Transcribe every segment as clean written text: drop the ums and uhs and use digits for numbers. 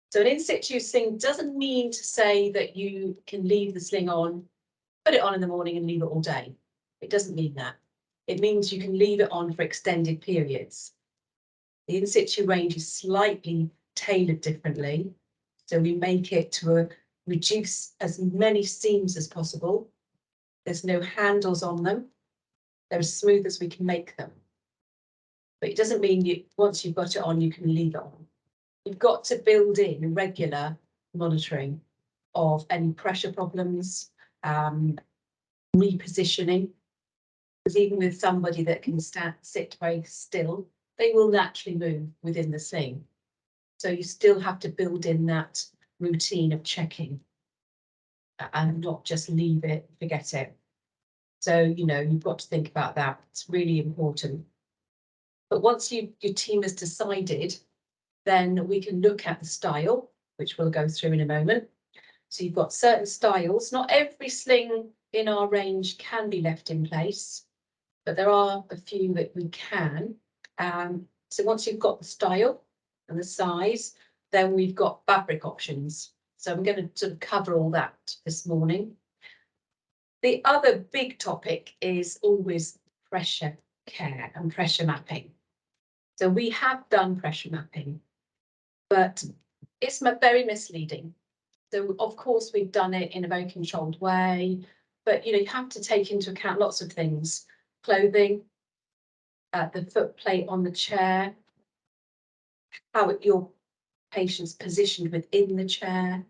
So an in-situ sling doesn't mean to say that you can leave the sling on, put it on in the morning and leave it all day. It doesn't mean that. It means you can leave it on for extended periods. The in-situ range is slightly tailored differently. So we make it to reduce as many seams as possible. There's no handles on them. They're as smooth as we can make them. But it doesn't mean once you've got it on, you can leave it on. You've got to build in regular monitoring of any pressure problems, repositioning. Because even with somebody that can sit very still, they will naturally move within the sling. So you still have to build in that routine of checking and not just leave it, forget it. So, you've got to think about that. It's really important. But once your team has decided, then we can look at the style, which we'll go through in a moment. So you've got certain styles. Not every sling in our range can be left in place, but there are a few that we can. So once you've got the style and the size, then we've got fabric options. So I'm going to sort of cover all that this morning. The other big topic is always pressure care and pressure mapping. So we have done pressure mapping, but it's very misleading. So of course we've done it in a very controlled way, but you have to take into account lots of things: clothing, the foot plate on the chair, how your patient's positioned within the chair,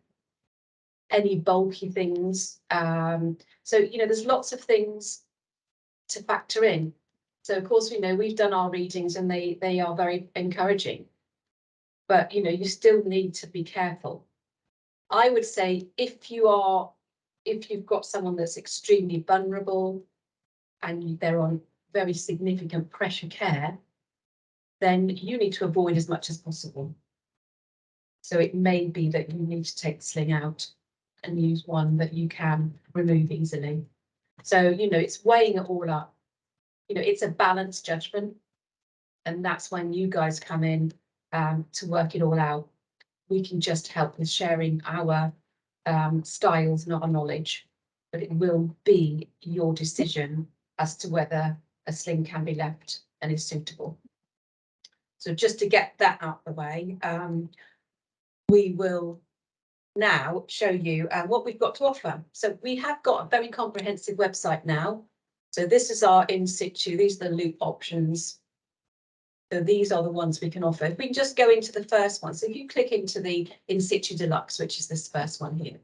any bulky things. So there's lots of things to factor in. So of course we've done our readings and they are very encouraging, but you still need to be careful. I would say if you've got someone that's extremely vulnerable and they're on very significant pressure care, then you need to avoid as much as possible. So it may be that you need to take the sling out and use one that you can remove easily. So, it's weighing it all up. It's a balanced judgment. And that's when you guys come in to work it all out. We can just help with sharing our styles, not our knowledge, but it will be your decision as to whether a sling can be left and is suitable. So just to get that out of the way, we will now show you what we've got to offer. So we have got a very comprehensive website now. So this is our in-situ, these are the loop options. So these are the ones we can offer. If we can just go into the first one. So if you click into the In-Situ Deluxe, which is this first one here,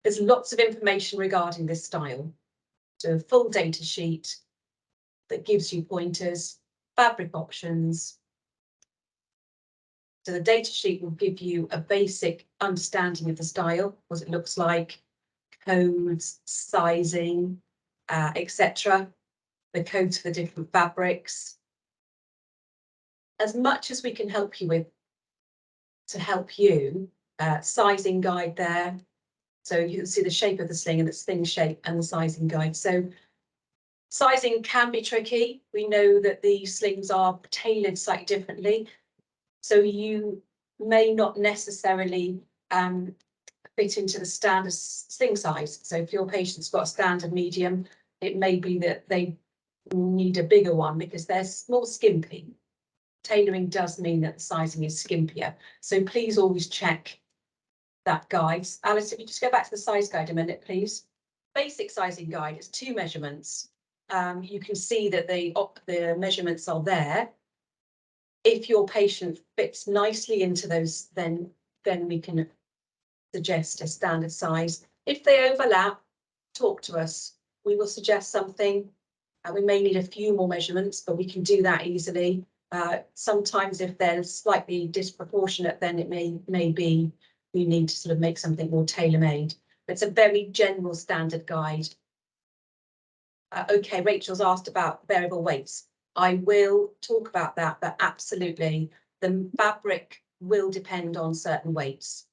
there's lots of information regarding this style. So a full data sheet that gives you pointers, fabric options. So the data sheet will give you a basic understanding of the style, what it looks like, codes, sizing, etc. The codes for the different fabrics. As much as we can help you with to help you, sizing guide there. So you can see the shape of the sling and the sling shape and the sizing guide. So sizing can be tricky. We know that the slings are tailored slightly differently. So you may not necessarily fit into the standard sling size. So if your patient's got a standard medium, it may be that they need a bigger one because they're more skimpy. Tailoring does mean that the sizing is skimpier. So please always check that guide. Alice, if you just go back to the size guide a minute, please. Basic sizing guide is 2 measurements. You can see that the measurements are there. If your patient fits nicely into those, then we can suggest a standard size. If they overlap, talk to us. We will suggest something. We may need a few more measurements, but we can do that easily. Sometimes if they're slightly disproportionate, then it may be we need to sort of make something more tailor-made. It's a very general standard guide. Okay, Rachel's asked about variable weights. I will talk about that, but absolutely, the fabric will depend on certain weights.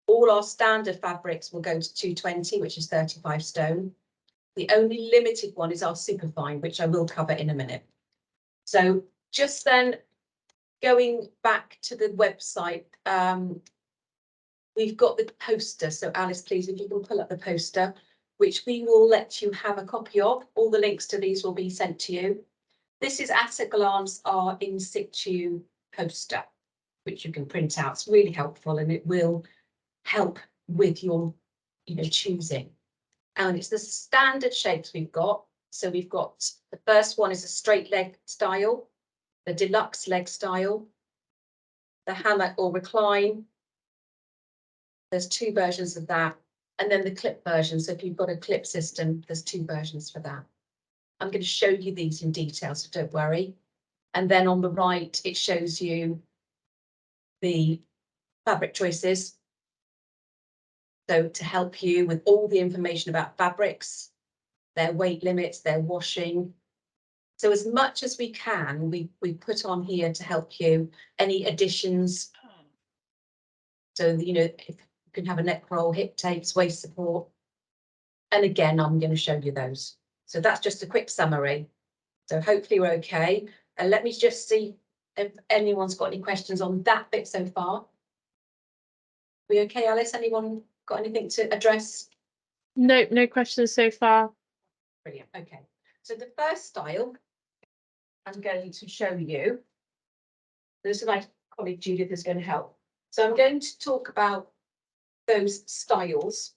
All our standard fabrics will go to 220, which is 35 stone. The only limited one is our superfine, which I will cover in a minute. So just then, going back to the website, we've got the poster. So Alice, please, if you can pull up the poster, which we will let you have a copy of. All the links to these will be sent to you. This is at a glance our in situ poster, which you can print out. It's really helpful and it will help with your, choosing. And it's the standard shapes we've got. So we've got, the first one is a straight leg style, the deluxe leg style, the hammock or recline. There's two versions of that. And then the clip version. So if you've got a clip system, there's two versions for that. I'm going to show you these in detail, so don't worry. And then on the right, it shows you the fabric choices. So to help you with all the information about fabrics, their weight limits, their washing. So as much as we can, we put on here to help you. Any additions. So, if you can have a neck roll, hip tapes, waist support. And again, I'm going to show you those. So that's just a quick summary. So hopefully we're okay. And let me just see if anyone's got any questions on that bit so far. We okay, Alice? Anyone got anything to address? No, no questions so far. Brilliant. Okay. So the first style I'm going to show you. This is my colleague Judith is going to help. So I'm going to talk about those styles.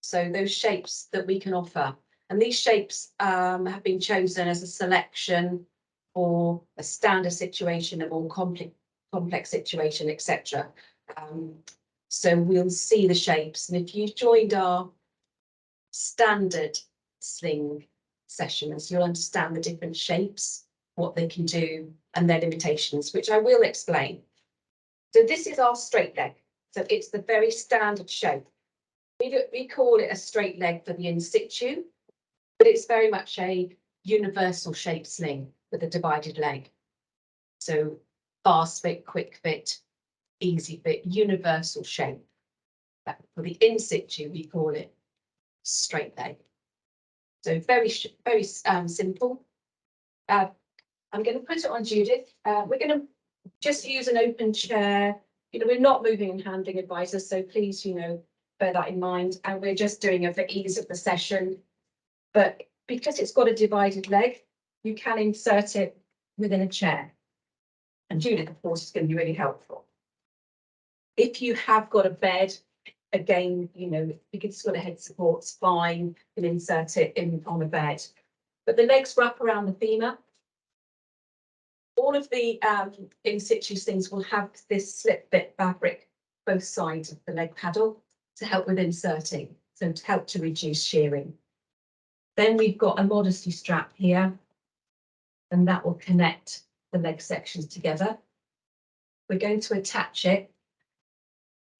So those shapes that we can offer. And these shapes have been chosen as a selection for a standard situation, a more complex situation, etc. So we'll see the shapes. And if you joined our standard sling sessions, you'll understand the different shapes, what they can do, and their limitations, which I will explain. So this is our straight leg. So it's the very standard shape. We call it a straight leg for the in situ, but it's very much a universal shape sling with a divided leg. So fast fit, quick fit, easy fit, universal shape. But for the in situ, we call it straight leg. So very simple. I'm going to put it on Judith. We're going to just use an open chair. We're not moving and handling advisors, so please, bear that in mind. And we're just doing it for ease of the session. But because it's got a divided leg, you can insert it within a chair. And Judith, of course, is going to be really helpful. If you have got a bed, again, because it's got a head support, it's fine. You can insert it on a bed. But the legs wrap around the femur. All of the in situ things will have this slip bit fabric, both sides of the leg paddle, to help with inserting, so to help to reduce shearing. Then we've got a modesty strap here, and that will connect the leg sections together. We're going to attach it.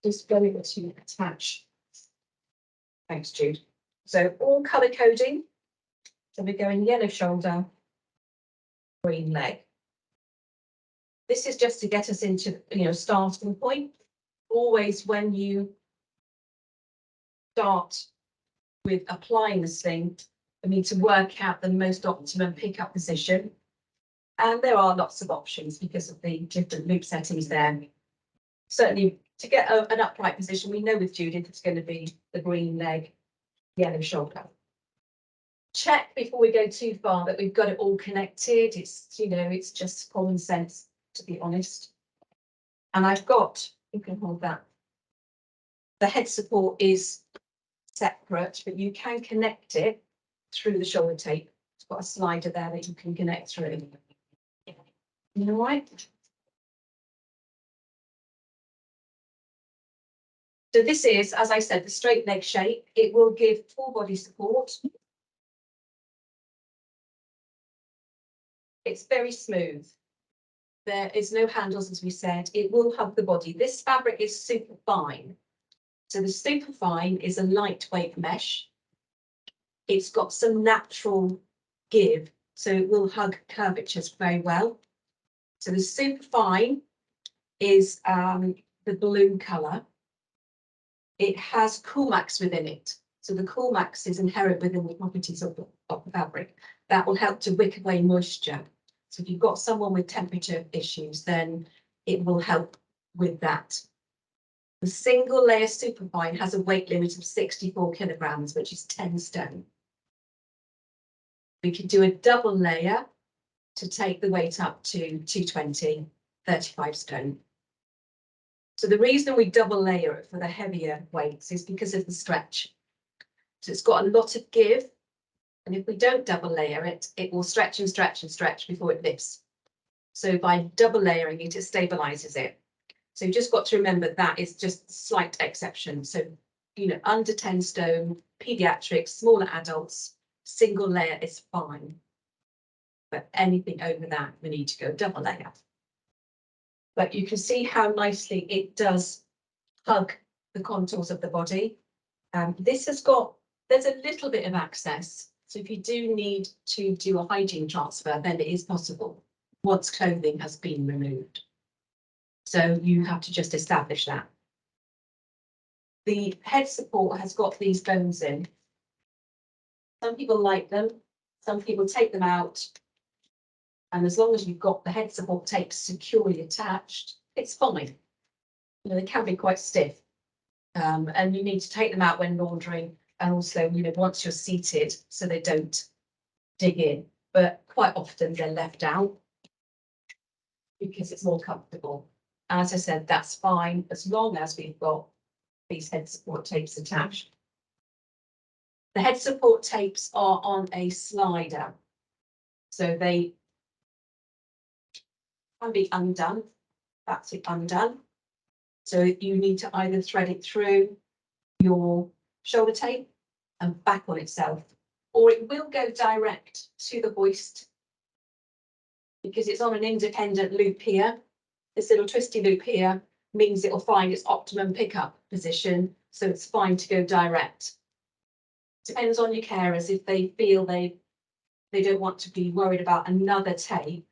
Just going to attach. Thanks, Jude. So all colour coding. So we're going yellow shoulder, green leg. This is just to get us into, starting point. Always when you start with applying the sling, we need to work out the most optimum pickup position. And there are lots of options because of the different loop settings there. Certainly to get an upright position, we know with Judith it's going to be the green leg, yellow shoulder. Check before we go too far that we've got it all connected. It's just common sense, to be honest. And I've got, you can hold that. The head support is separate, but you can connect it through the shoulder tape. It's got a slider there that you can connect through. All right. So this is, as I said, the straight leg shape. It will give full body support. It's very smooth. There is no handles, as we said. It will hug the body. This fabric is super fine. So the super fine is a lightweight mesh. It's got some natural give, so it will hug curvatures very well. So the super fine is the blue colour. It has Coolmax within it. So the Coolmax is inherent within the properties of the fabric. That will help to wick away moisture. So if you've got someone with temperature issues, then it will help with that. The single layer superfine has a weight limit of 64 kilograms, which is 10 stone. We can do a double layer to take the weight up to 220, 35 stone. So the reason we double layer it for the heavier weights is because of the stretch. So it's got a lot of give. And if we don't double layer it, it will stretch and stretch and stretch before it lifts. So by double layering it, it stabilizes it. So you've just got to remember that is just a slight exception. So, you know, under 10 stone, pediatrics, smaller adults, single layer is fine. But anything over that, we need to go double layer. But you can see how nicely it does hug the contours of the body. This has got, there's a little bit of access. So if you do need to do a hygiene transfer, then it is possible once clothing has been removed. So you have to just establish that. The head support has got these bones in. Some people like them, some people take them out. And as long as you've got the head support tape securely attached, it's fine. You know, they can be quite stiff. And you need to take them out when laundering, and also, you know, once you're seated so they don't dig in. But quite often they're left out because it's more comfortable. And as I said, that's fine as long as we've got these head support tapes attached. The head support tapes are on a slider, so they can be undone. That's it, undone. So you need to either thread it through your shoulder tape and back on itself, or it will go direct to the hoist because it's on an independent loop here. This little twisty loop here means it will find its optimum pickup position, so it's fine to go direct. Depends on your carers. If they feel they don't want to be worried about another tape,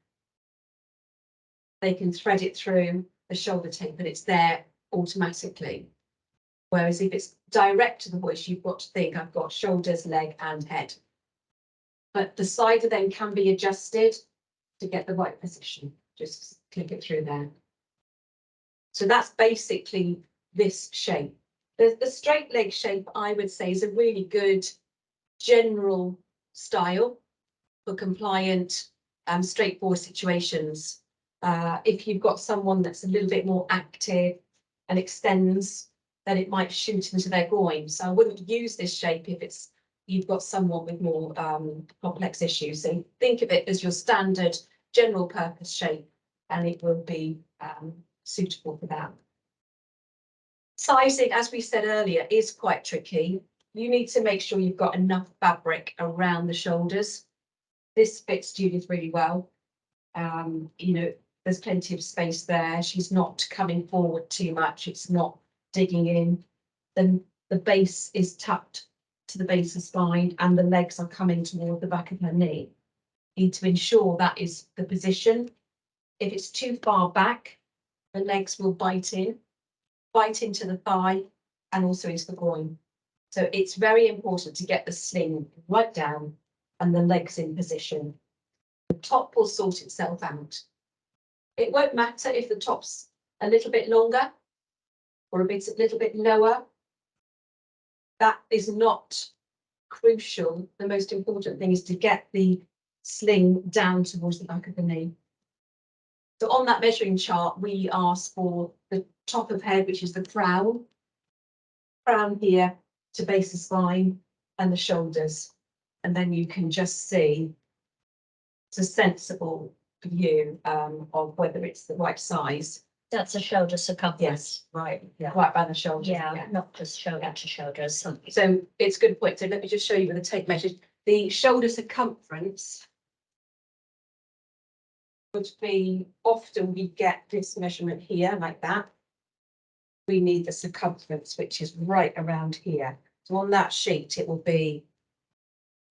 they can thread it through the shoulder tape and it's there automatically. Whereas if it's direct to the hoist, you've got to think, I've got shoulders, leg and head. But the slider then can be adjusted to get the right position. Just click it through there. So that's basically this shape. The straight leg shape, I would say, is a really good general style for compliant, straightforward situations. If you've got someone that's a little bit more active and extends, then it might shoot into their groin. So I wouldn't use this shape if it's you've got someone with more complex issues. So think of it as your standard general purpose shape, and it will be suitable for that. Sizing, as we said earlier, is quite tricky. You need to make sure you've got enough fabric around the shoulders. This fits Judith really well. You know, there's plenty of space there. She's not coming forward too much. It's not digging in. Then the base is tucked to the base of spine and the legs are coming toward the back of her knee. You need to ensure that is the position. If it's too far back, the legs will bite into the thigh and also into the groin. So it's very important to get the sling right down and the legs in position. The top will sort itself out. It won't matter if the top's a little bit longer or a little bit lower. That is not crucial. The most important thing is to get the sling down towards the back of the knee. So on that measuring chart, we ask for the top of head, which is the crown here to base of spine and the shoulders. And then you can just see it's a sensible view of whether it's the right size. That's a shoulder circumference. Yes, right. Yeah. Right by the shoulders. Yeah, not just shoulder to shoulders. So it's a good point. So let me just show you with the tape measure. The shoulder circumference would be, often we get this measurement here like that. We need the circumference, which is right around here. So on that sheet, it will be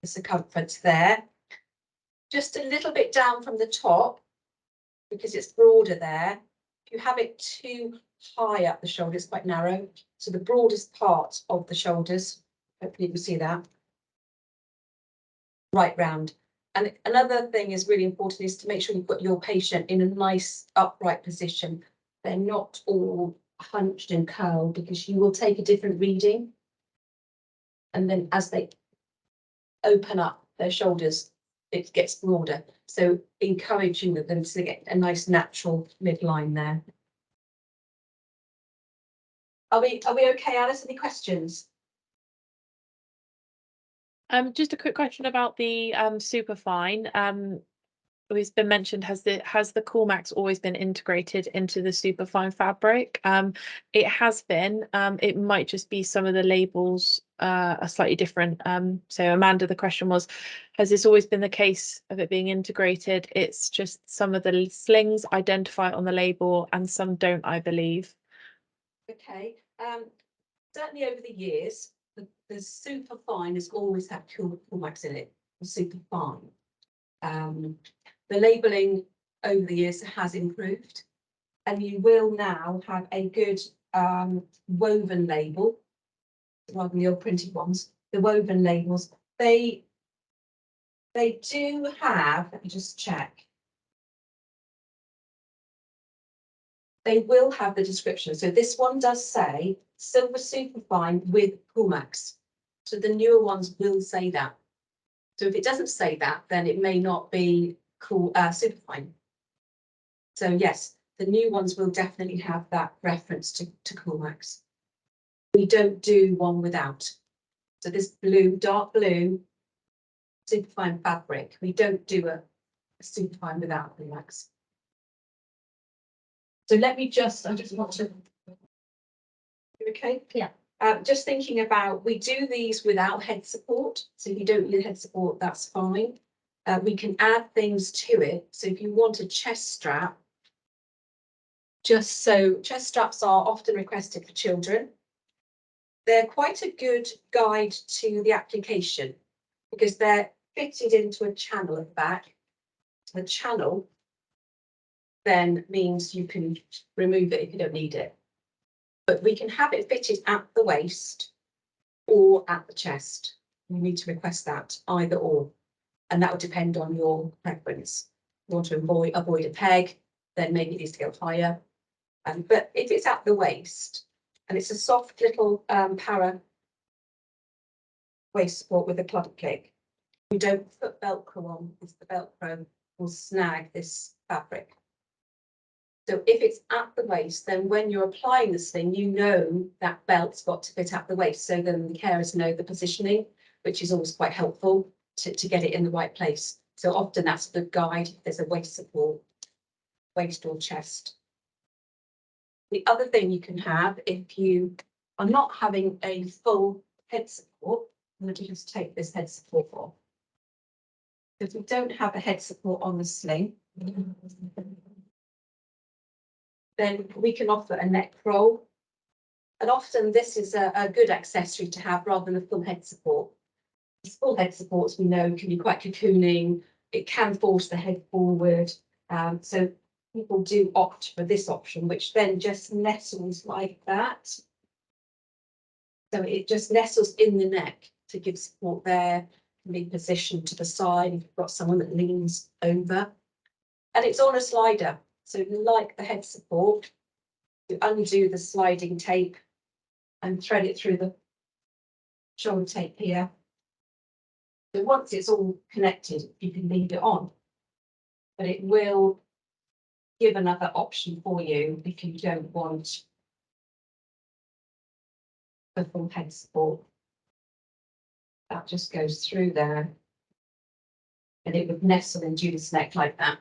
the circumference there. Just a little bit down from the top, because it's broader there. If you have it too high up the shoulder, it's quite narrow. So the broadest part of the shoulders, hopefully you can see that, right round. And another thing is really important is to make sure you've got your patient in a nice upright position. They're not all hunched and curled because you will take a different reading. And then as they open up their shoulders, it gets broader. So encouraging them to get a nice natural midline there. Are we okay, Alice? Any questions? Just a quick question about the superfine. It's been mentioned, has the Coolmax always been integrated into the superfine fabric? It has been. It might just be some of the labels are slightly different. So Amanda, the question was, has this always been the case of it being integrated? It's just some of the slings identify it on the label and some don't, I believe. Okay. Certainly over the years, the superfine has always had Coolmax in it. The superfine. The labelling over the years has improved, and you will now have a good woven label rather than the old printed ones. The woven labels, they do have, let me just check. They will have the description. So this one does say silver superfine with Coolmax. So the newer ones will say that. So if it doesn't say that, then it may not be superfine. So yes, the new ones will definitely have that reference to Coolmax. We don't do one without. So this blue, dark blue, superfine fabric, we don't do a superfine without Coolmax. So let me just, I just want to, okay? Yeah. Just thinking about, we do these without head support. So if you don't need head support, that's fine. We can add things to it. So if you want a chest strap, just so chest straps are often requested for children. They're quite a good guide to the application because they're fitted into a channel at the back. The channel then means you can remove it if you don't need it. But we can have it fitted at the waist or at the chest. You need to request that, either or. And that would depend on your preference. You want to avoid a peg, then maybe it needs to go higher. But if it's at the waist, and it's a soft little para waist support with a club click, we don't put Velcro on because the Velcro will snag this fabric. So if it's at the waist, then when you're applying the sling, you know that belt's got to fit at the waist. So then the carers know the positioning, which is always quite helpful to get it in the right place. So often that's the guide if there's a waist support, waist or chest. The other thing you can have if you are not having a full head support, I'm going to just take this head support off. If we don't have a head support on the sling, then we can offer a neck roll. And often this is a good accessory to have rather than a full head support. Full head supports we know can be quite cocooning. It can force the head forward. So people do opt for this option, which then just nestles like that. So it just nestles in the neck to give support there, can be positioned to the side if you've got someone that leans over. And it's on a slider. So like the head support, you undo the sliding tape and thread it through the shoulder tape here. So once it's all connected, you can leave it on. But it will give another option for you if you don't want a full head support. That just goes through there. And it would nestle in Judith's neck like that.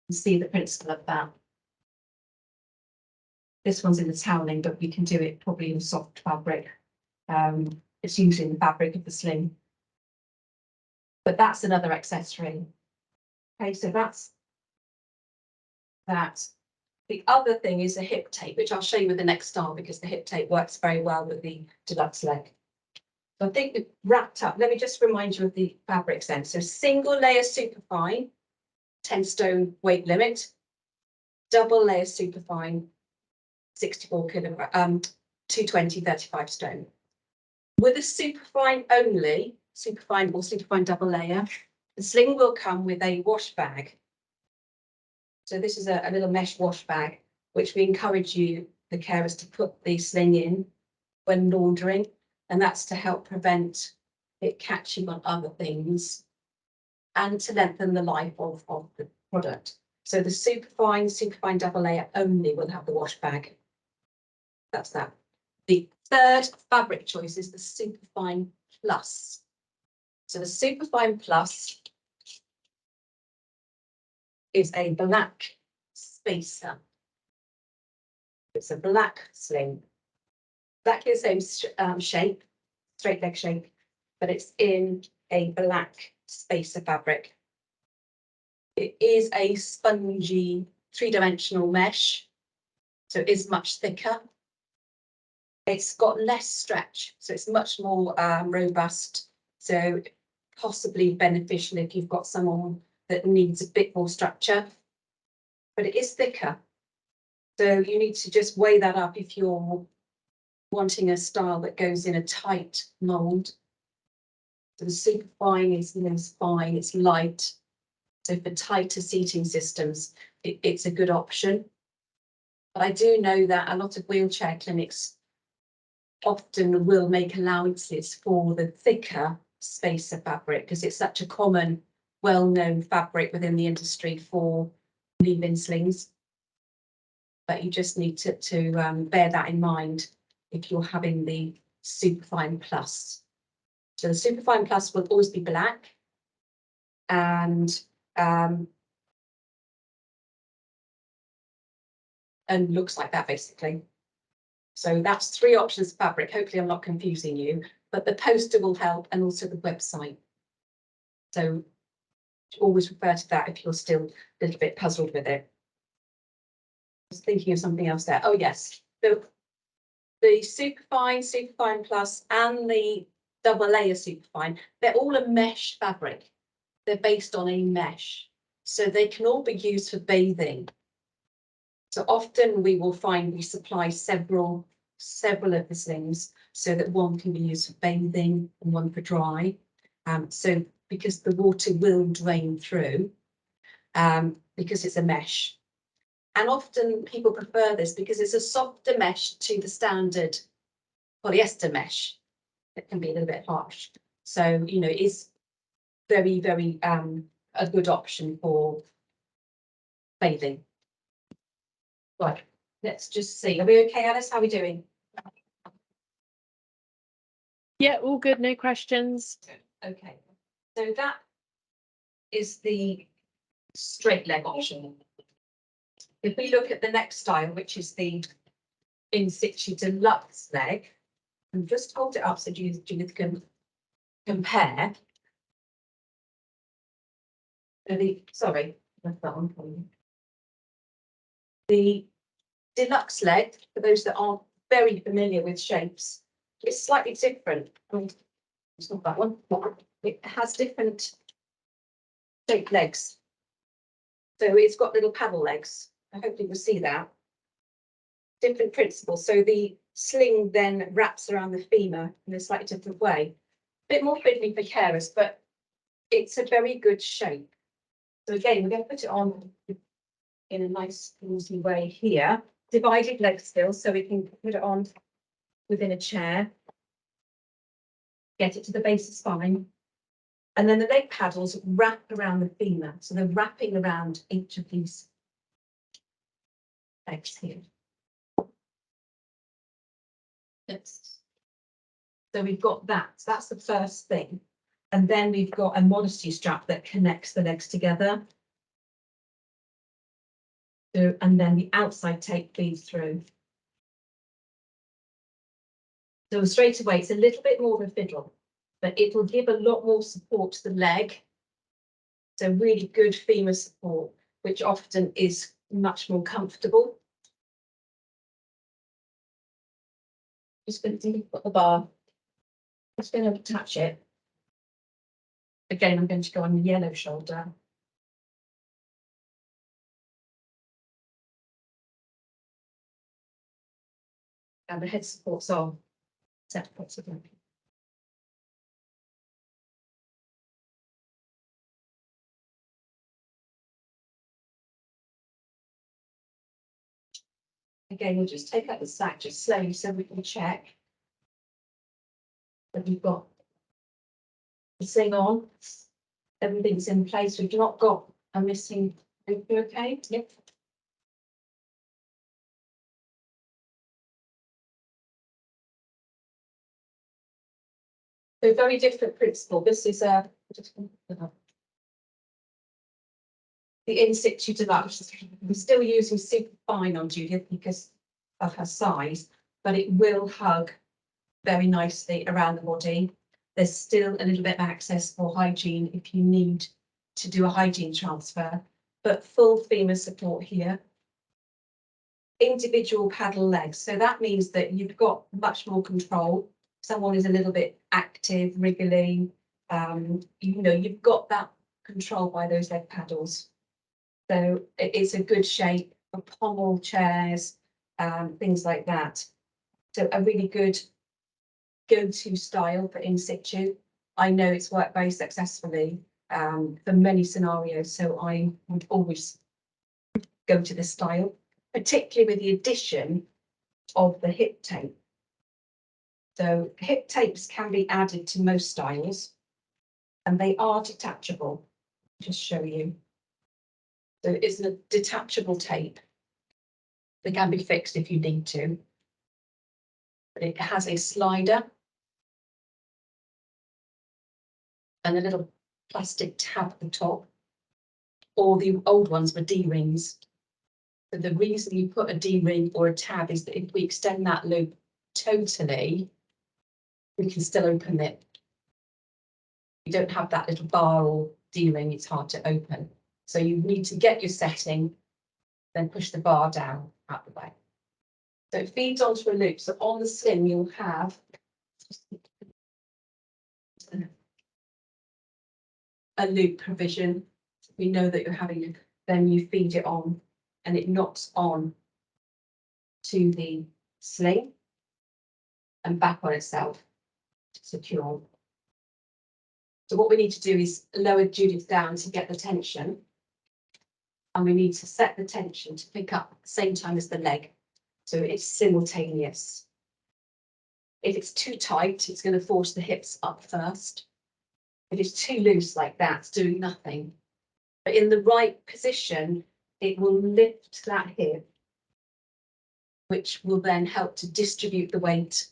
You see the principle of that. This one's in the toweling, but we can do it probably in soft fabric. It's usually in the fabric of the sling. But that's another accessory. Okay, so that's that. The other thing is a hip tape, which I'll show you with the next style because the hip tape works very well with the deluxe leg. So I think we've wrapped up. Let me just remind you of the fabrics then. So single layer superfine, 10 stone weight limit, double layer superfine, 64 kilogram, 220, 35 stone. With a superfine only, superfine or superfine double layer, the sling will come with a wash bag. So this is a little mesh wash bag, which we encourage you the carers to put the sling in when laundering, and that's to help prevent it catching on other things and to lengthen the life of the product. So the superfine double layer only will have the wash bag. That's that. The third fabric choice is the Superfine Plus. So the Superfine Plus is a black spacer. It's a black sling. Exactly the same shape, straight leg shape, but it's in a black spacer fabric. It is a spongy three-dimensional mesh, so it is much thicker. It's got less stretch, so it's much more robust, so possibly beneficial if you've got someone that needs a bit more structure, but it is thicker. So you need to just weigh that up if you're wanting a style that goes in a tight mould. So the Superfine is fine, it's light. So for tighter seating systems, it's a good option. But I do know that a lot of wheelchair clinics often will make allowances for the thicker spacer fabric because it's such a common, well-known fabric within the industry for leave-in slings. But you just need to bear that in mind if you're having the Superfine Plus. So the Superfine Plus will always be black and looks like that basically. So that's 3 options of fabric. Hopefully I'm not confusing you, but the poster will help and also the website. So always refer to that if you're still a little bit puzzled with it. I was thinking of something else there. Oh yes, the Superfine Plus and the double layer Superfine, they're all a mesh fabric. They're based on a mesh. So they can all be used for bathing. So often we will find we supply several of the slings so that one can be used for bathing and one for dry. So because the water will drain through, because it's a mesh. And often people prefer this because it's a softer mesh to the standard polyester mesh. It can be a little bit harsh. So, you know, it's very, very a good option for bathing. Right, let's just see. Are we okay, Alice? How are we doing? Yeah, all good, no questions. Okay, so that is the straight leg option. If we look at the next style, which is the In-Situ Deluxe leg, and just hold it up so Judith can compare. Sorry, left that on for you. The deluxe leg, for those that aren't very familiar with shapes, is slightly different. I mean, it's not that one. It has different shaped legs. So it's got little paddle legs. I hope you will see that. Different principles. So the sling then wraps around the femur in a slightly different way. A bit more fiddly for carers, but it's a very good shape. So again, we're going to put it on in a nice easy way here. Divided leg still, so we can put it on within a chair. Get it to the base of spine. And then the leg paddles wrap around the femur. So they're wrapping around each of these legs here. Yes. So we've got that. So that's the first thing. And then we've got a modesty strap that connects the legs together. So, and then the outside tape feeds through. So straight away, it's a little bit more of a fiddle, but it will give a lot more support to the leg. So really good femur support, which often is much more comfortable. Just going to put the bar. Just going to attach it. Again, I'm going to go on the yellow shoulder. And the head supports are separate again. Again, we'll just take out the sack just slowly so we can check that we've got the sling on. Everything's in place. We've not got a missing loop. Okay. Yep. So very different principle. This is the In-Situ Deluxe. I'm still using super fine on Judith because of her size, but it will hug very nicely around the body. There's still a little bit of access for hygiene if you need to do a hygiene transfer, but full femur support here. Individual paddle legs. So that means that you've got much more control. Someone is a little bit active, wriggling, you know, you've got that control by those leg paddles. So it's a good shape for pommel chairs, things like that. So a really good go-to style for in situ. I know it's worked very successfully for many scenarios, so I would always go to this style, particularly with the addition of the hip tape. So hip tapes can be added to most styles and they are detachable. I'll just show you. So it's a detachable tape. They can be fixed if you need to. But it has a slider and a little plastic tab at the top. Or the old ones were D-rings. But the reason you put a D-ring or a tab is that if we extend that loop totally, we can still open it. You don't have that little bar or D-ring, it's hard to open. So you need to get your setting, then push the bar down out the way. So it feeds onto a loop. So on the sling, you'll have a loop provision. We know that you're having it, then you feed it on and it knocks on to the sling and back on itself to secure. So what we need to do is lower Judith down to get the tension. And we need to set the tension to pick up at the same time as the leg. So it's simultaneous. If it's too tight, it's going to force the hips up first. If it's too loose like that, it's doing nothing. But in the right position, it will lift that hip, which will then help to distribute the weight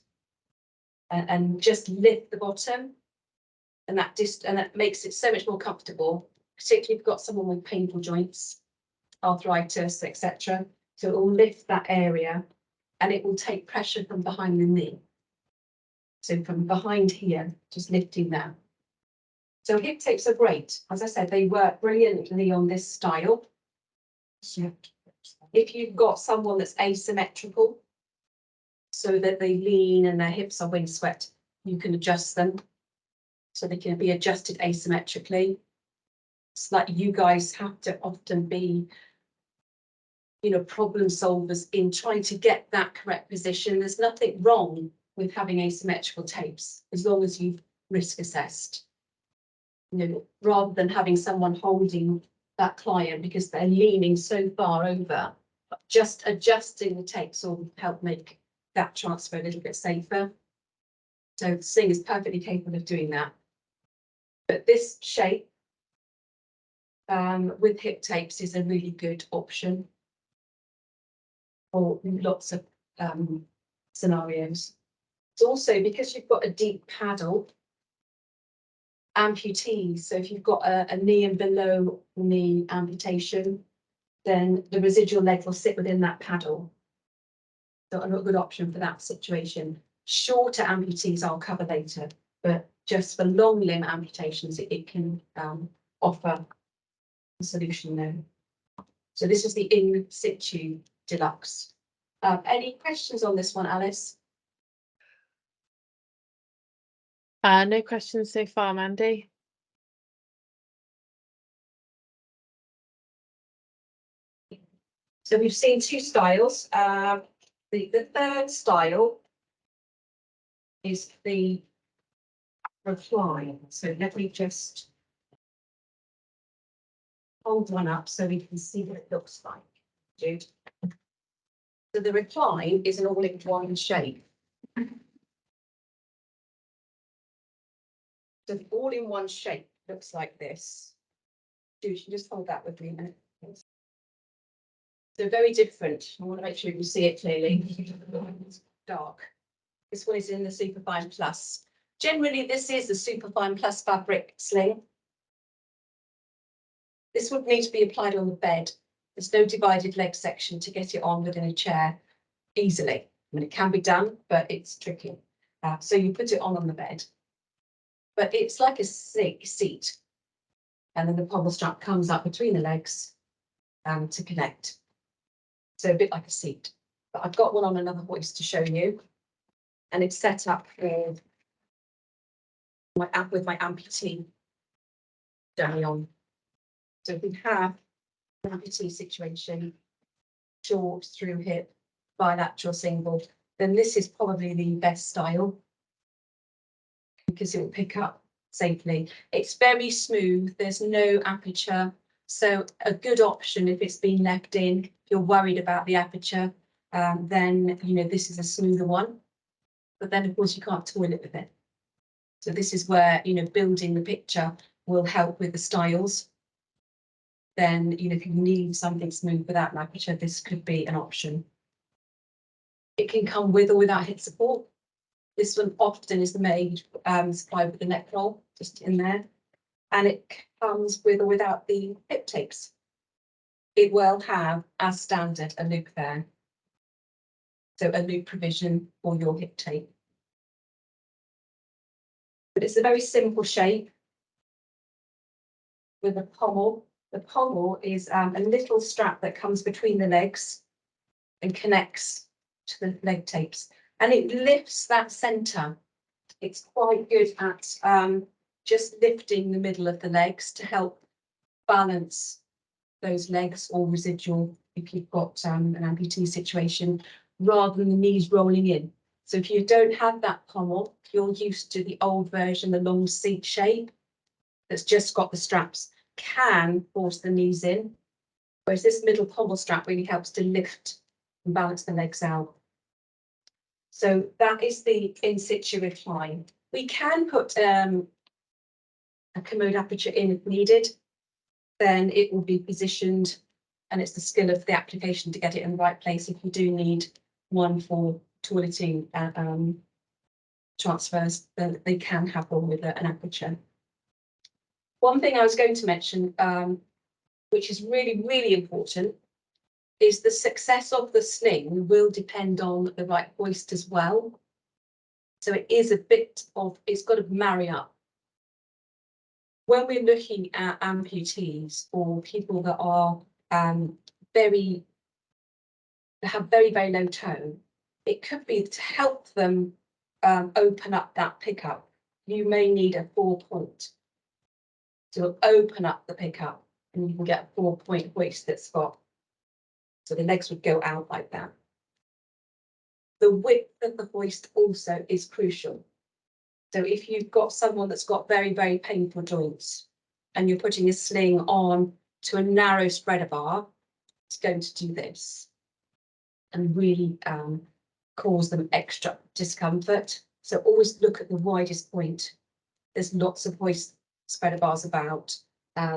and just lift the bottom. And that makes it so much more comfortable, particularly if you've got someone with painful joints, arthritis, etc. So it will lift that area and it will take pressure from behind the knee. So from behind here, just lifting that. So hip tapes are great. As I said, they work brilliantly on this style. If you've got someone that's asymmetrical, so that they lean and their hips are windswept, you can adjust them. So they can be adjusted asymmetrically. It's like you guys have to often be, you know, problem solvers in trying to get that correct position. There's nothing wrong with having asymmetrical tapes, as long as you've risk assessed. You know, rather than having someone holding that client because they're leaning so far over, just adjusting the tapes will help make that transfer a little bit safer. So the Sling is perfectly capable of doing that. But this shape with hip tapes is a really good option for lots of scenarios. It's also because you've got a deep paddle, amputees. So if you've got a knee and below knee amputation, then the residual leg will sit within that paddle. So a good option for that situation. Shorter amputees I'll cover later, but just for long limb amputations, it can offer a solution there. So this is the In-Situ Deluxe. Any questions on this one, Alice? No questions so far, Mandy. So we've seen two styles. The third style is the recline. So let me just hold one up so we can see what it looks like, Jude. So the recline is an all-in-one shape. So the all-in-one shape looks like this. You can just hold that with me a minute, please. So very different. I want to make sure you can see it clearly. It's dark. This one is in the Superfine Plus. Generally, this is the Superfine Plus fabric sling. This would need to be applied on the bed. There's no divided leg section to get it on within a chair easily. I mean, it can be done, but it's tricky. So you put it on the bed. But it's like a seat. And then the pommel strap comes up between the legs to connect. So a bit like a seat. But I've got one on another hoist to show you. And it's set up with my amputee dummy on. So if we have an amputee situation, short, through hip, bilateral single, then this is probably the best style because it will pick up safely. It's very smooth, there's no aperture. So a good option if it's been left in, if you're worried about the aperture, then this is a smoother one. But then of course you can't toilet with it. So this is where building the picture will help with the styles. Then if you need something smooth without an aperture, this could be an option. It can come with or without hip support. This one often is made supplied with the neck roll just in there, and it comes with or without the hip tapes. It will have, as standard, a loop there. So a loop provision for your hip tape. But it's a very simple shape with a pommel. The pommel is a little strap that comes between the legs and connects to the leg tapes, and it lifts that centre. It's quite good at just lifting the middle of the legs to help balance those legs or residual if you've got an amputee situation, rather than the knees rolling in. So if you don't have that pommel, you're used to the old version, the long seat shape that's just got the straps, can force the knees in, whereas this middle pommel strap really helps to lift and balance the legs out. So that is the in-situ recline. We can put a commode aperture in if needed. Then it will be positioned, and it's the skill of the application to get it in the right place if you do need one for toileting transfers, then they can have one with an aperture. One thing I was going to mention, which is really, really important, is the success of the sling will depend on the right hoist as well. So it is a bit of, it's got to marry up. When we're looking at amputees or people that are have very, very low tone, it could be to help them open up that pickup. You may need a 4-point to open up the pickup, and you can get a 4-point hoist that's got, so the legs would go out like that. The width of the hoist also is crucial. So if you've got someone that's got very, very painful joints and you're putting a sling on to a narrow spreader bar, it's going to do this and really cause them extra discomfort. So always look at the widest point. There's lots of hoist spreader bars about.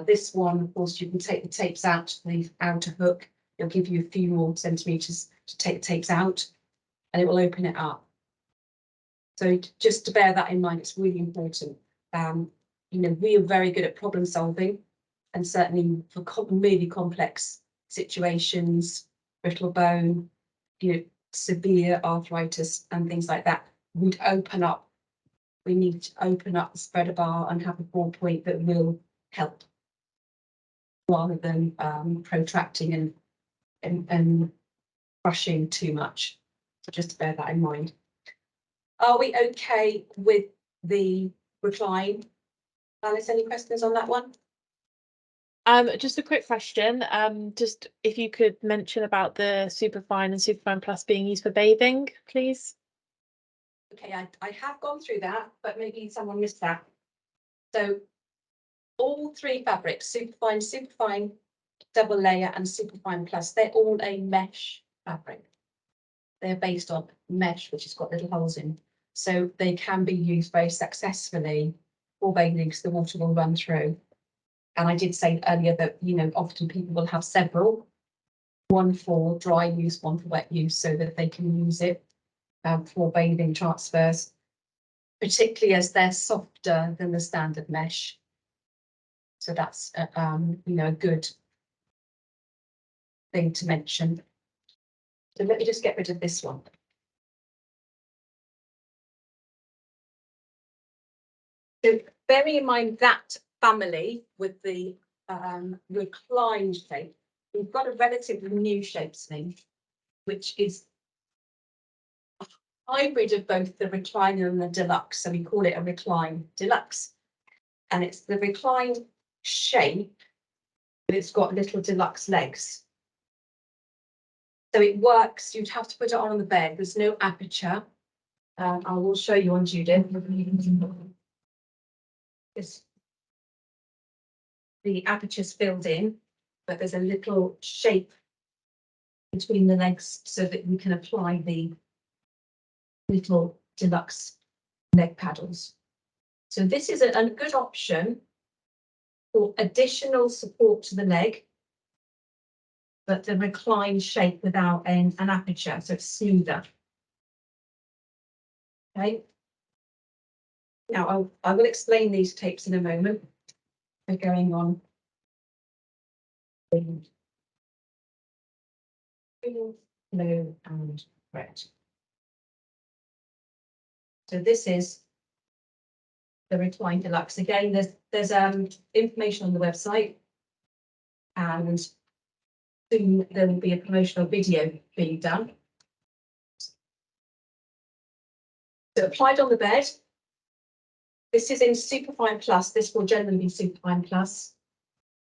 This one, of course, you can take the tapes out to the outer hook. It'll give you a few more centimetres to take the tapes out, and it will open it up. So just to bear that in mind, it's really important. We are very good at problem solving, and certainly for really complex situations, brittle bone, severe arthritis and things like that, we'd open up. We need to open up the spreader bar and have a 4-point that will help, rather than protracting and crushing too much. So just to bear that in mind. Are we okay with the recline? Alice, any questions on that one? Just a quick question. Just if you could mention about the Superfine and Superfine Plus being used for bathing, please. Okay, I have gone through that, but maybe someone missed that. So all 3 fabrics, Superfine, Superfine double layer and Superfine Plus, they're all a mesh fabric. they're based on mesh, which has got little holes in. So they can be used very successfully for bathing because the water will run through. And I did say earlier that, you know, often people will have several, one for dry use, one for wet use, so that they can use it for bathing transfers, particularly as they're softer than the standard mesh. So that's, you know, a good thing to mention. So let me just get rid of this one. So bearing in mind that family with the reclined shape, we've got a relatively new shape sling, which is a hybrid of both the recliner and the deluxe. So we call it a recline deluxe. And it's the reclined shape, but it's got little deluxe legs. So it works, you'd have to put it on the bed. There's no aperture. I will show you on Judith. The aperture's filled in, but there's a little shape between the legs so that you can apply the little deluxe leg paddles. So this is a good option for additional support to the leg, but the reclined shape without an aperture, so it's smoother. Okay. Now I will explain these tapes in a moment. We're going on. Blue and red. So this is the Recline Deluxe. Again, there's information on the website, and soon there will be a promotional video being done. So applied on the bed. This is in Superfine Plus. This will generally be Superfine Plus.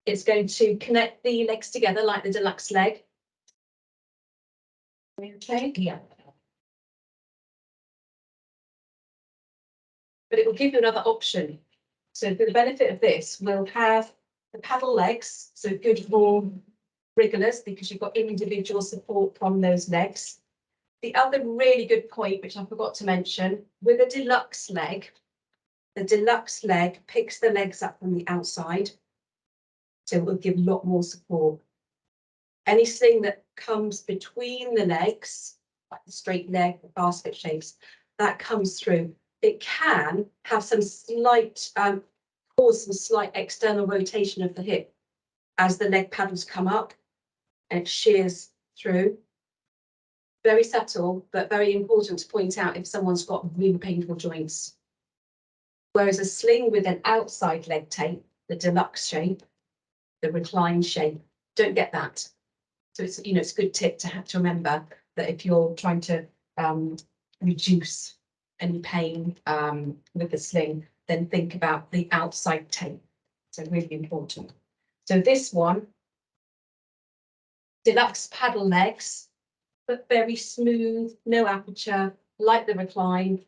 It's going to connect the legs together like the deluxe leg. Okay. Yeah. But it will give you another option. So for the benefit of this, we'll have the paddle legs, so good for wrigglers because you've got individual support from those legs. The other really good point, which I forgot to mention, with a deluxe leg, the deluxe leg picks the legs up from the outside, so it will give a lot more support. Any sling that comes between the legs, like the straight leg, the basket shapes, that comes through. It can have some slight, cause some slight external rotation of the hip as the leg paddles come up and it shears through. Very subtle, but very important to point out if someone's got really painful joints. Whereas a sling with an outside leg tape, the deluxe shape, the reclined shape, don't get that. So it's, you know, it's a good tip to have to remember that if you're trying to reduce any pain with the sling, then think about the outside tape. So really important. So this one, deluxe paddle legs, but very smooth, no aperture, like the recline.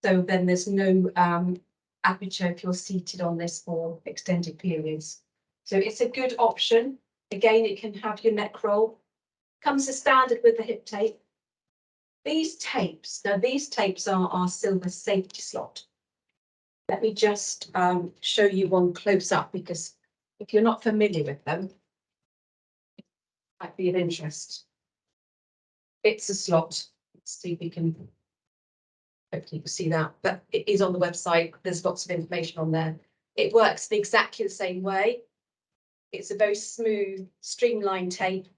So then there's no aperture if you're seated on this for extended periods. So it's a good option. Again, it can have your neck roll. Comes as standard with the hip tape. These tapes, now these tapes are our silver safety slot. Let me just show you one close up because if you're not familiar with them, it might be of interest. It's a slot. Let's see if we can, hopefully you can see that, but it is on the website. There's lots of information on there. It works in exactly the same way. It's a very smooth, streamlined tape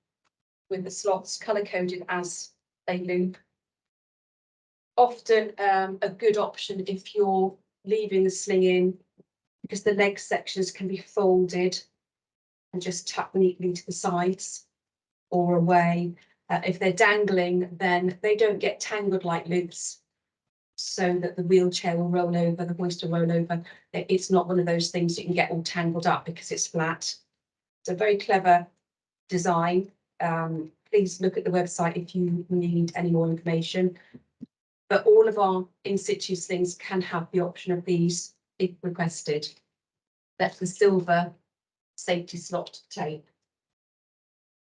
with the slots colour coded as they loop. Often a good option if you're leaving the sling in because the leg sections can be folded and just tucked neatly to the sides or away. If they're dangling, then they don't get tangled like loops so that the wheelchair will roll over, the hoist will roll over. It's not one of those things you can get all tangled up because it's flat. It's a very clever design. Please look at the website if you need any more information. But all of our in-situ slings can have the option of these if requested. That's the silver safety slot tape.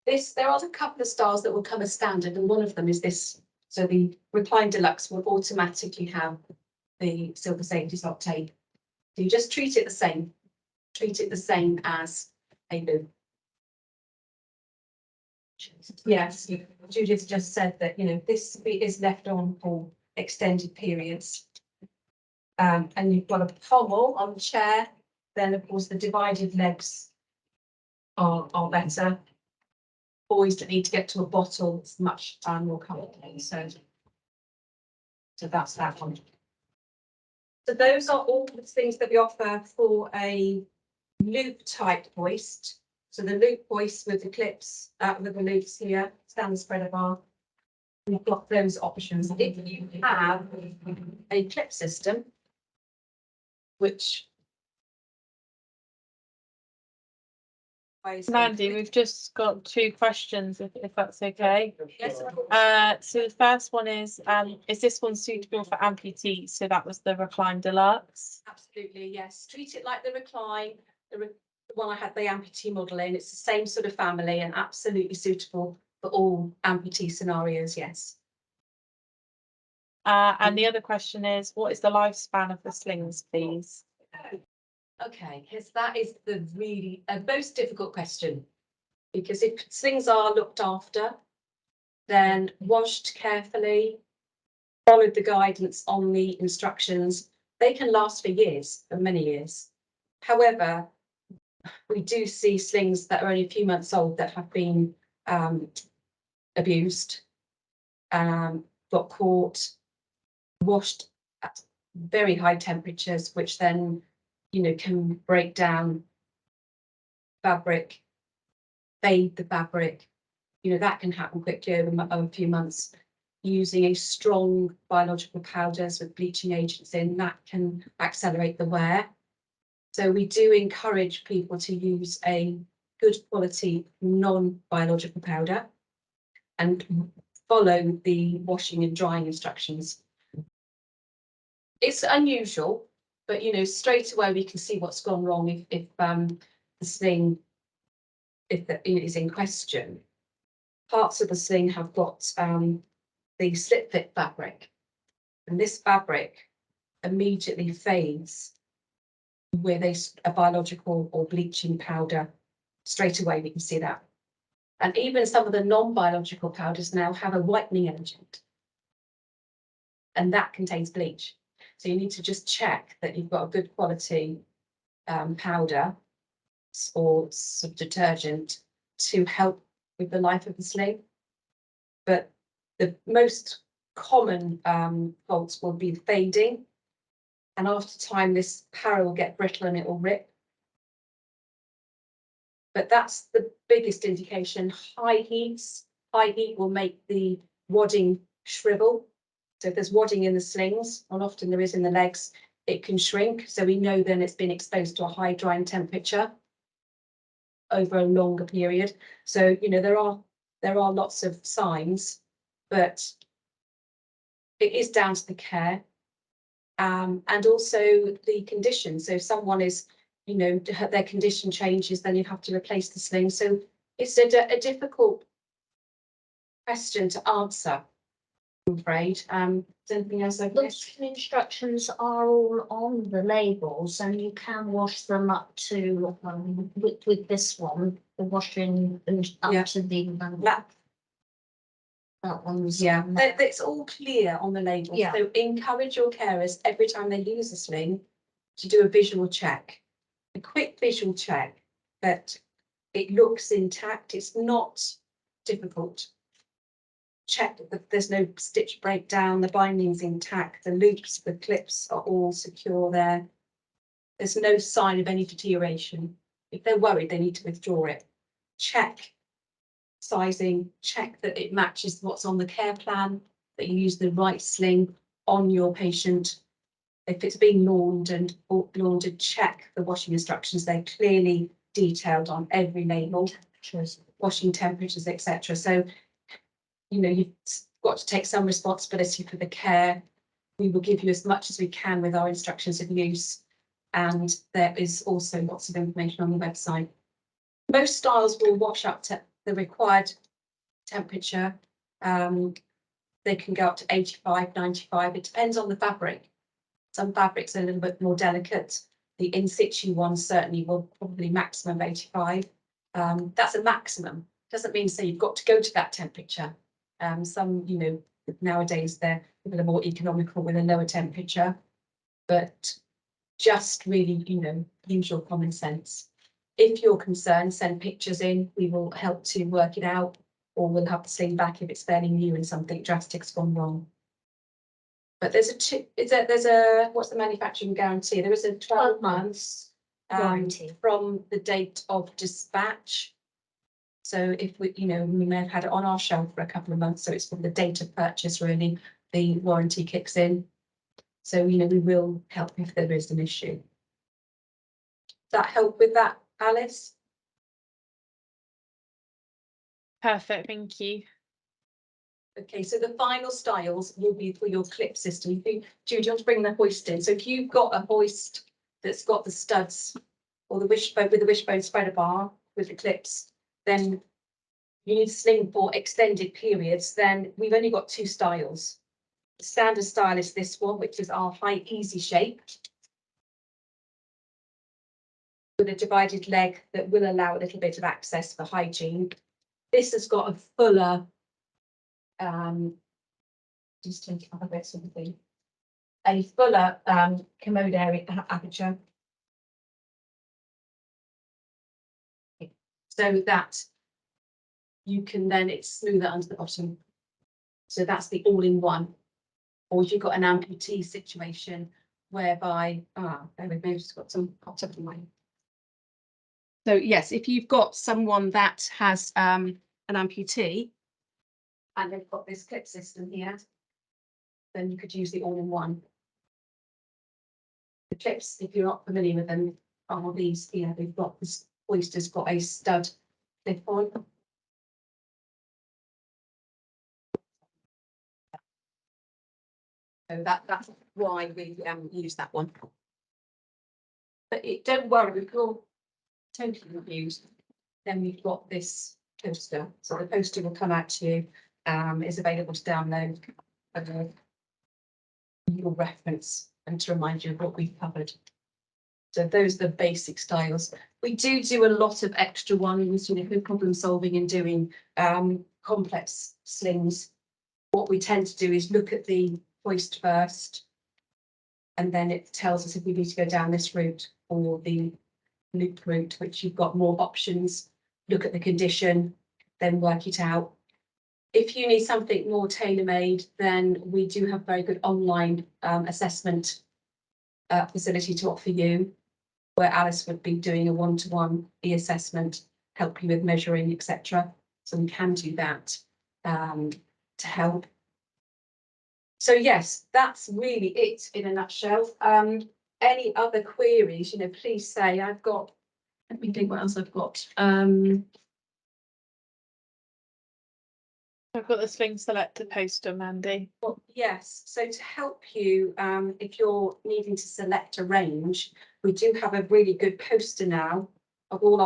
There are a couple of styles that will come as standard, and one of them is this. So the Recline Deluxe will automatically have the silver safety lock tape. So you just treat it the same. Treat it the same as a loop. Yes, Judith just said that, you know, this is left on for extended periods. And you've got a pommel on the chair, then of course the divided legs are better. Boys that need to get to a bottle, it's much more comfortable, so that's that one. So those are all the things that we offer for a loop type hoist. So the loop hoist with the clips, with the loops here, standard spreader bar. We've got those options. If you have a clip system, which Mandy, we've just got 2 questions, if that's okay. Yes. So the first one is this one suitable for amputees? So that was the Recline Deluxe. Absolutely, yes. Treat it like the Recline, the one I had the amputee model in. It's the same sort of family and absolutely suitable for all amputee scenarios, yes. And the other question is, what is the lifespan of the slings, please? Okay, because that is the really most difficult question. Because if slings are looked after, then washed carefully, followed the guidance on the instructions, they can last for years, for many years. However, we do see slings that are only a few months old that have been abused, got caught, washed at very high temperatures, which then, you know, can break down fabric, fade the fabric. You know, that can happen quickly over a few months. Using a strong biological powders with bleaching agents in, that can accelerate the wear. So we do encourage people to use a good quality non-biological powder and follow the washing and drying instructions. It's unusual, but you know, straight away we can see what's gone wrong if the sling, is in question. Parts of the sling have got the slip fit fabric, and this fabric immediately fades with a biological or bleaching powder. Straight away we can see that. And even some of the non-biological powders now have a whitening agent, and that contains bleach. So you need to just check that you've got a good quality powder or sort of detergent to help with the life of the sling. But the most common faults will be fading, and after time this para will get brittle and it will rip. But that's the biggest indication. High heat will make the wadding shrivel. So if there's wadding in the slings, and often there is in the legs, it can shrink. So we know then it's been exposed to a high drying temperature over a longer period. So, you know, there are lots of signs, but it is down to the care and also the condition. So if someone is, you know, their condition changes, then you have to replace the sling. So it's a difficult question to answer, I'm afraid. Is there anything else I've The missed? washing instructions are all on the labels, and you can wash them up to with this one, the washing and up Yeah. to the that one's Yeah, on there. it's all clear on the label. Yeah. So encourage your carers every time they use a sling to do a visual check, a quick visual check that it looks intact. It's not difficult. Check that there's no stitch breakdown, the binding's intact, the loops, the clips are all secure there. There's no sign of any deterioration. If they're worried, they need to withdraw it. Check sizing, check that it matches what's on the care plan, that you use the right sling on your patient. If it's being laundered, check the washing instructions. They're clearly detailed on every label, washing temperatures, etc. So, you know, you've got to take some responsibility for the care. We will give you as much as we can with our instructions of use. And there is also lots of information on the website. Most styles will wash up to the required temperature. They can go up to 85, 95. It depends on the fabric. Some fabrics are a little bit more delicate. The in-situ ones certainly will probably maximum 85. That's a maximum. Doesn't mean so you've got to go to that temperature. Some, you know, nowadays they're a little more economical with a lower temperature, but just really, you know, usual common sense. If you're concerned, send pictures in. We will help to work it out, or we'll have the sling back if it's fairly new and something drastic's gone wrong. But there's what's the manufacturing guarantee? There is a 12 months warranty from the date of dispatch. So if we, you know, we may have had it on our shelf for a couple of months, so it's from the date of purchase really, the warranty kicks in. So, you know, we will help if there is an issue. Does that help with that, Alice? Perfect, thank you. Okay, so the final styles will be for your clip system. Jude, do you want to bring the hoist in? So if you've got a hoist that's got the studs or the wishbone with the wishbone spreader bar with the clips, then you need a sling for extended periods. Then we've only got 2 styles. The standard style is this one, which is our high easy shape with a divided leg that will allow a little bit of access for hygiene. This has got a fuller, just take it up a bit sort of thing, a fuller commode area aperture. So that you can then, it's smoother under the bottom. So that's the all-in-one. Or if you've got an amputee situation whereby, maybe just got some popped up in mine. So yes, if you've got someone that has an amputee and they've got this clip system here, then you could use the all-in-one. The clips, if you're not familiar with them, are these here. They've got this hoister's got a stud clip on. So that's why we use that one. But don't worry, if you're totally confused, then we've got this poster. So the poster will come out to you, is available to download your reference and to remind you of what we've covered. So those are the basic styles. We do a lot of extra ones, you know, for problem solving and doing complex slings. What we tend to do is look at the hoist first, and then it tells us if we need to go down this route or the loop route, which you've got more options. Look at the condition, then work it out. If you need something more tailor-made, then we do have very good online assessment facility to offer you, where Alice would be doing a one-to-one assessment, help you with measuring, etc. So we can do that to help. So yes, that's really it in a nutshell. Any other queries, you know, please say. I've got, let me think what else I've got. I've got the sling selector poster, Mandy. Well, yes, so to help you, if you're needing to select a range, we do have a really good poster now of all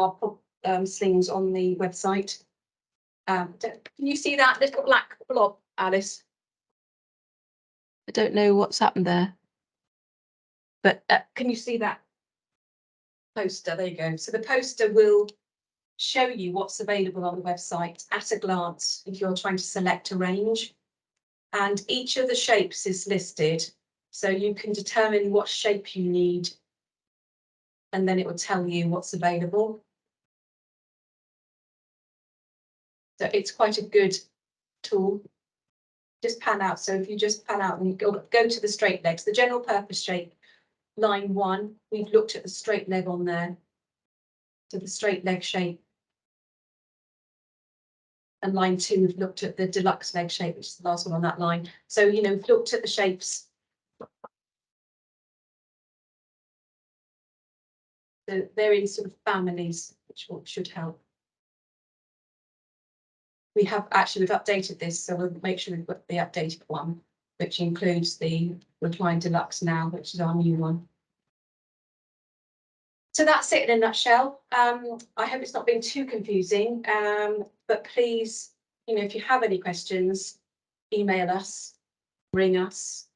our slings on the website. Can you see that little black blob, Alice? I don't know what's happened there, but can you see that poster? There you go. So the poster will show you what's available on the website at a glance if you're trying to select a range. And each of the shapes is listed, so you can determine what shape you need, and then it will tell you what's available. So it's quite a good tool. Just pan out. So if you just pan out and go to the straight legs, the general purpose shape, line 1, we've looked at the straight leg on there. So the straight leg shape. And line 2, we've looked at the deluxe leg shape, which is the last one on that line. So, you know, we've looked at the shapes. So they're in sort of families, which should help. We've updated this, so we'll make sure we've got the updated one, which includes the Recline Deluxe now, which is our new one. So that's it in a nutshell. I hope it's not been too confusing. But please, if you have any questions, email us, ring us,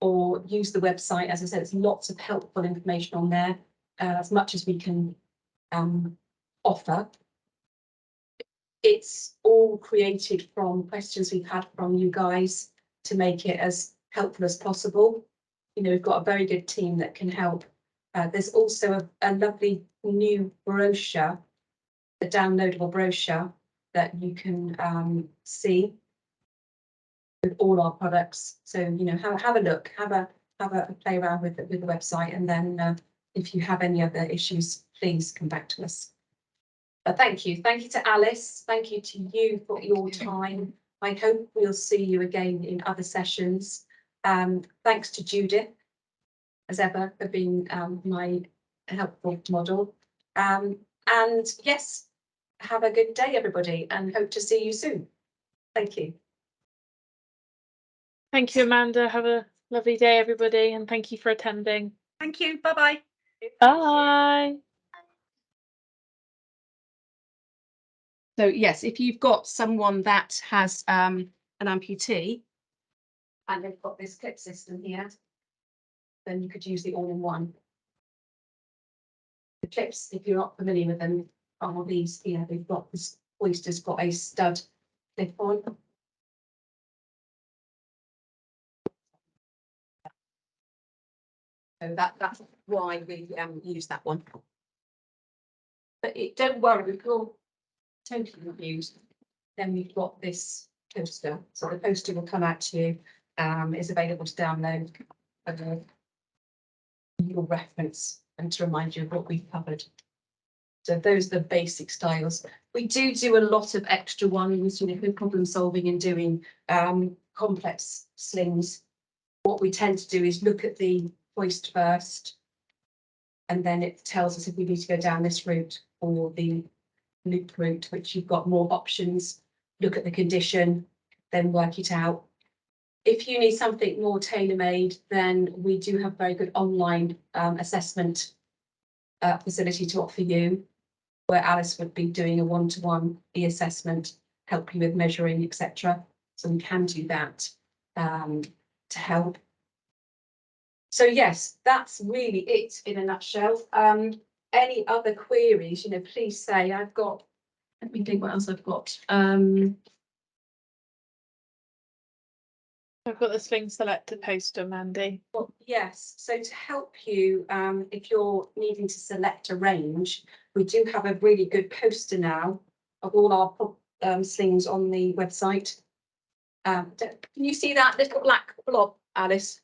or use the website. As I said, there's lots of helpful information on there, as much as we can offer. It's all created from questions we've had from you guys to make it as helpful as possible. We've got a very good team that can help. There's also a lovely new brochure, a downloadable brochure that you can see with all our products. So have a look, have a play around with the website, and then if you have any other issues, please come back to us. But thank you to Alice, thank you to you for your time. I hope we'll see you again in other sessions. Thanks to Judith, as ever, for being my helpful model. And yes, have a good day, everybody, and hope to see you soon. Thank you. Thank you, Amanda. Have a lovely day, everybody, and thank you for attending. Thank you. Bye-bye. Bye. So yes, if you've got someone that has an amputee and they've got this clip system here, then you could use the all-in-one. The clips, if you're not familiar with them, are these here. They've got this hoister's got a stud clip on. So that's why we use that one. But don't worry, if you're totally confused, then we've got this poster. So the poster will come out to you, is available to download your reference and to remind you of what we've covered. So those are the basic styles. We do a lot of extra ones, with problem solving and doing complex slings. What we tend to do is look at the hoist first, and then it tells us if we need to go down this route or the loop route, which you've got more options. Look at the condition, then work it out. If you need something more tailor-made, then we do have very good online assessment facility to offer you, where Alice would be doing a one-to-one assessment, help you with measuring, etc. So we can do that to help. So yes, that's really it in a nutshell. Any other queries, please say. Let me think what else I've got. I've got the Sling selector poster, Mandy. Well, yes, so to help you, if you're needing to select a range, we do have a really good poster now of all our slings on the website. Can you see that little black blob, Alice?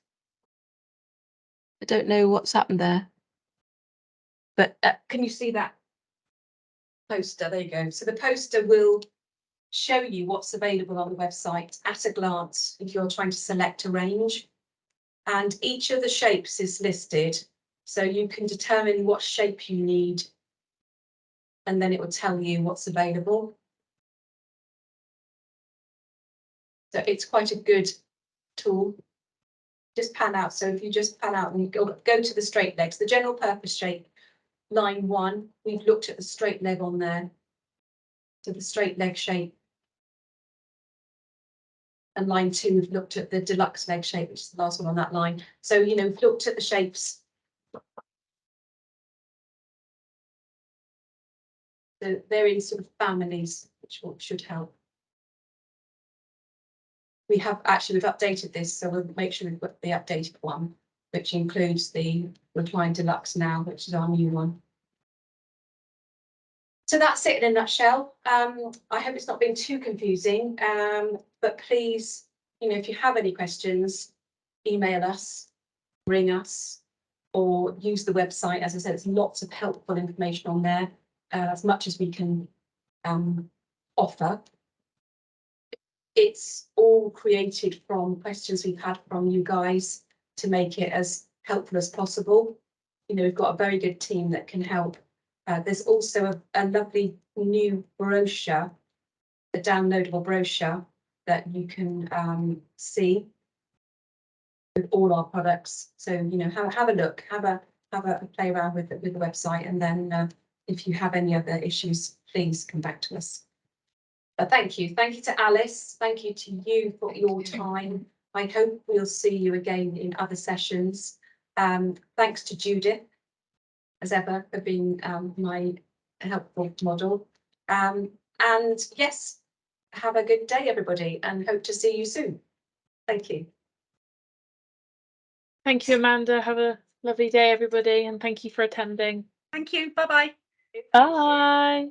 I don't know what's happened there, but can you see that poster? There you go. So the poster will show you what's available on the website at a glance if you're trying to select a range. And each of the shapes is listed, so you can determine what shape you need, and then it will tell you what's available. So it's quite a good tool. Just pan out. So if you just pan out and go to the straight legs, the general purpose shape, line 1, we've looked at the straight leg on there. So the straight leg shape. And line 2, we've looked at the deluxe leg shape, which is the last one on that line. So, we've looked at the shapes. So they're in sort of families, which should help. We've updated this, so we'll make sure we've got the updated one, which includes the Recline Deluxe now, which is our new one. So that's it in a nutshell. I hope it's not been too confusing, but please, if you have any questions, email us, ring us, or use the website. As I said, there's lots of helpful information on there, as much as we can offer. It's all created from questions we've had from you guys to make it as helpful as possible. We've got a very good team that can help. There's also a lovely new brochure, a downloadable brochure that you can see with all our products. So have a look, have a play around with the website, and then if you have any other issues, please come back to us. But thank you to Alice, thank you to you for your time. I hope we'll see you again in other sessions. Thanks to Judith, as ever, for being my helpful model. And yes, have a good day, everybody, and hope to see you soon. Thank you. Thank you, Amanda. Have a lovely day, everybody, and thank you for attending. Thank you. Bye-bye. Bye.